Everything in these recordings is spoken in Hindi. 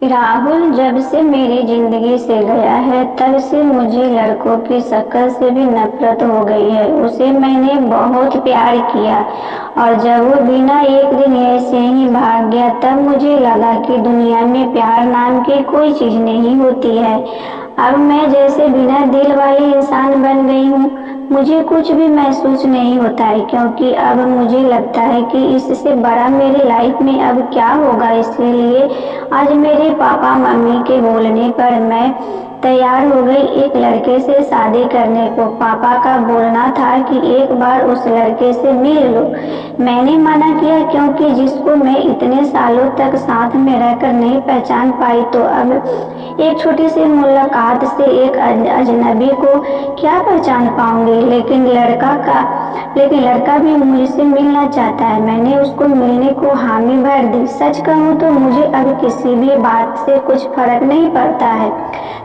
राहुल जब से मेरी जिंदगी से गया है तब से मुझे लड़कों की शक्ल से भी नफरत हो गई है। उसे मैंने बहुत प्यार किया और जब वो बिना एक दिन ऐसे ही भाग गया तब मुझे लगा कि दुनिया में प्यार नाम की कोई चीज नहीं होती है। अब मैं जैसे बिना दिल वाली इंसान बन गई हूँ। मुझे कुछ भी महसूस नहीं होता है क्योंकि अब मुझे लगता है कि इससे बड़ा मेरी लाइफ में अब क्या होगा। इसलिए आज मेरे पापा मम्मी के बोलने पर मैं तैयार हो गई एक लड़के से शादी करने को। पापा का बोलना था कि एक बार उस लड़के से मिल लो। मैंने मना किया क्योंकि जिसको मैं इतने सालों तक साथ में रहकर नहीं पहचान पाई तो अब एक छोटी सी मुलाकात से एक अजनबी को क्या पहचान पाऊंगी। लेकिन लड़का भी मुझसे मिलना चाहता है। मैंने उसको मिलने को हामी भर दी। सच कहूँ तो मुझे अब किसी भी बात से कुछ फर्क नहीं पड़ता है।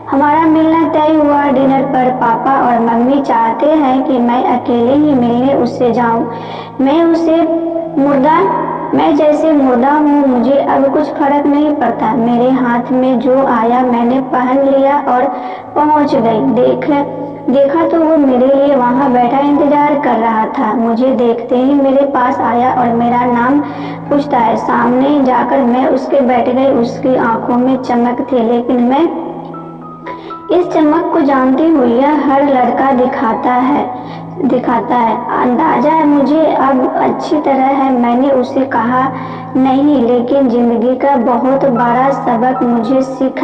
हमारा मिलना तय हुआ डिनर पर। पापा और मम्मी चाहते हैं कि मैं अकेले ही मिलने उससे जाऊं। मैं जैसे मुर्दा हूँ। मुझे अब कुछ फर्क नहीं पड़ता। मेरे हाथ में जो आया मैंने पहन लिया और पहुंच गई। देखा तो वो मेरे लिए वहां बैठा इंतजार कर रहा था। मुझे देखते ही मेरे पास आया और मेरा नाम पूछता है। सामने जाकर मैं उसके बैठ गई। उसकी आंखों में चमक थी लेकिन मैं इस चमक को जानती हूँ यह हर लड़का दिखाता है। अंदाजा है मुझे अब अच्छी तरह है। मैंने उसे कहा नहीं, लेकिन जिंदगी का बहुत बड़ा सबक मुझे सीख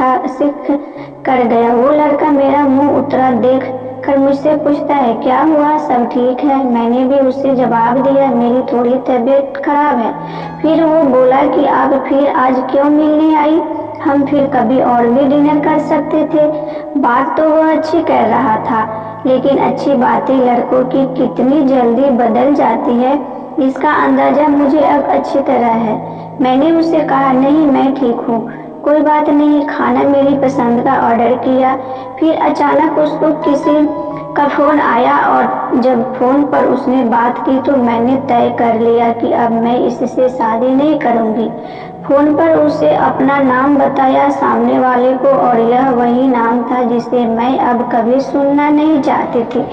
कर गया। वो लड़का मेरा मुंह उतरा देख कर मुझसे पूछता है क्या हुआ, सब ठीक है। मैंने भी उसे जवाब दिया मेरी थोड़ी तबीयत खराब है। फिर वो बोला कि आप फिर आज क्यों मिलने आई, हम फिर कभी और भी डिनर कर सकते थे। बात तो वह अच्छी कर रहा था लेकिन अच्छी बातें लड़कों की कितनी जल्दी बदल जाती है इसका अंदाजा मुझे अब अच्छी तरह है। मैंने उससे कहा नहीं, मैं ठीक हूँ, कोई बात नहीं। खाना मेरी पसंद का ऑर्डर किया। फिर अचानक उसको किसी का फोन आया और जब फोन पर उसने बात की तो मैंने तय कर लिया कि अब मैं इससे शादी नहीं करूंगी। फोन पर उसे अपना नाम बताया सामने वाले को और यह वही नाम था जिसे मैं अब कभी सुनना नहीं चाहती थी।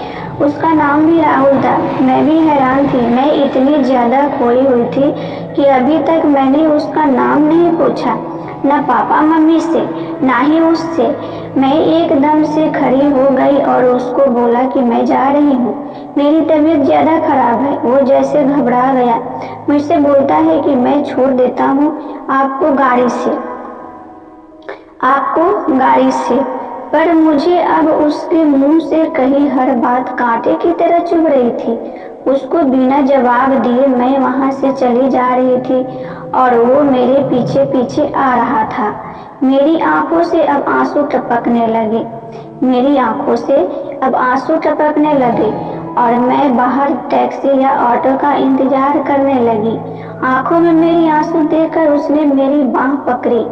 उसका नाम भी राहुल था। मैं भी हैरान थी। मैं इतनी ज्यादा खोई हुई थी कि अभी तक मैंने उसका नाम नहीं पूछा, न पापा मम्मी से ना ही उससे। मैं एकदम से खड़ी हो गई और उसको बोला कि मैं जा रही हूँ, मेरी तबीयत ज्यादा खराब है। वो जैसे घबरा गया। मुझसे बोलता है कि मैं छोड़ देता हूँ आपको गाड़ी से। पर मुझे अब उसके मुंह से कही हर बात कांटे की तरह चुभ रही थी। उसको बिना जवाब दिए मैं वहां से चली जा रही थी और वो मेरे पीछे पीछे आ रहा था। मेरी आंखों से अब आंसू टपकने लगे और मैं बाहर टैक्सी या ऑटो का इंतजार करने लगी। आंखों में मेरी आंसू देखकर उसने मेरी बांह पकड़ी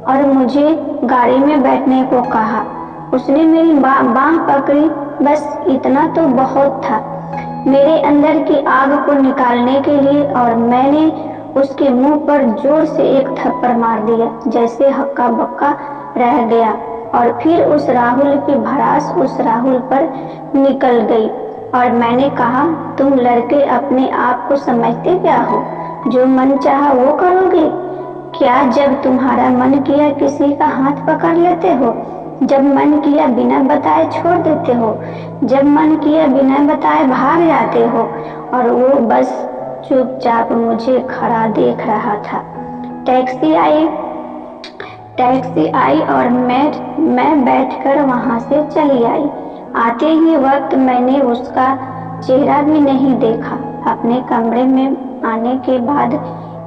और मुझे गाड़ी में बैठने को कहा। उसने मेरी बांह पकड़ी, बस इतना तो बहुत था मेरे अंदर की आग को निकालने के लिए, और मैंने उसके मुंह पर जोर से एक थप्पड़ मार दिया। जैसे हक्का बक्का रह गया और फिर उस राहुल की भड़ास उस राहुल पर निकल गई और मैंने कहा तुम लड़के अपने आप को समझते क्या हो, जो मन चाहा वो करोगे क्या? जब तुम्हारा मन किया किसी का हाथ पकड़ लेते हो, जब मन किया बिना बताए छोड़ देते हो, जब मन किया बिना बताए भाग जाते हो। और वो बस चुपचाप मुझे खड़ा देख रहा था। टैक्सी आई और मैं बैठकर वहां से चली आई। आते ही वक्त मैंने उसका चेहरा भी नहीं देखा। अपने कमरे में आने के बाद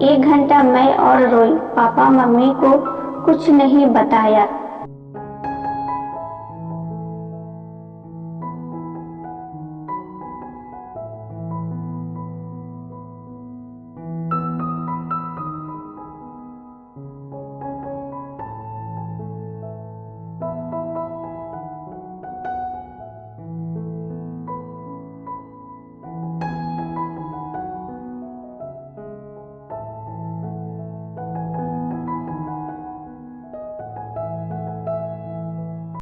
1 घंटा मैं और रोई। पापा मम्मी को कुछ नहीं बताया।